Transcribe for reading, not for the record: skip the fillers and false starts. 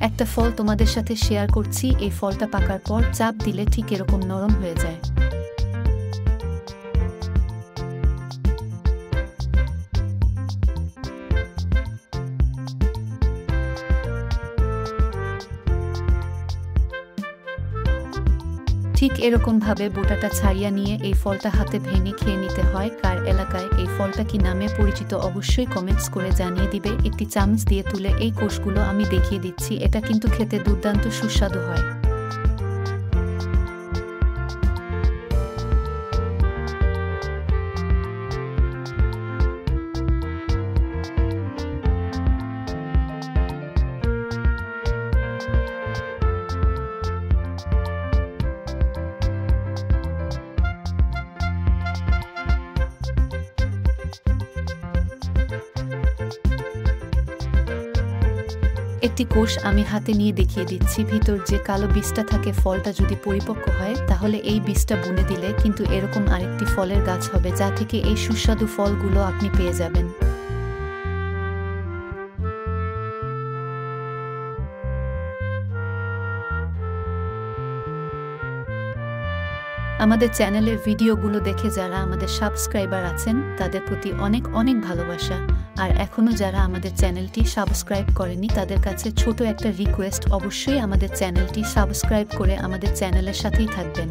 একটা ফল তোমাদের সাথে শেয়ার করছি। এই ফলটা পাকার পর চাপ দিলে ঠিক এরকম নরম হয়ে যায়। ঠিক এরকমভাবে বোটাটা ছাড়িয়ে নিয়ে এই ফলটা হাতে ভেঙে খেয়ে নিতে হয়। কার এলাকায় এই ফলটা কি নামে পরিচিত অবশ্যই কমেন্টস করে জানিয়ে দিবে। একটি চামচ দিয়ে তুলে এই কোষগুলো আমি দেখিয়ে দিচ্ছি। এটা কিন্তু খেতে দুর্দান্ত সুস্বাদু হয়। একটি কোষ আমি হাতে নিয়ে দেখিয়ে দিচ্ছি। ভিতর যে কালো বীজটা থাকে, ফলটা যদি পরিপক্ক হয় তাহলে এই বীজটা বুনে দিলে কিন্তু এরকম আরেকটি ফলের গাছ হবে, যা থেকে এই সুস্বাদু ফলগুলো আপনি পেয়ে যাবেন। আমাদের চ্যানেলের ভিডিওগুলো দেখে যারা আমাদের সাবস্ক্রাইবার আছেন তাদের প্রতি অনেক অনেক ভালোবাসা। আর এখনও যারা আমাদের চ্যানেলটি সাবস্ক্রাইব করেনি তাদের কাছে ছোট একটা রিকোয়েস্ট, অবশ্যই আমাদের চ্যানেলটি সাবস্ক্রাইব করে আমাদের চ্যানেলের সাথেই থাকবেন।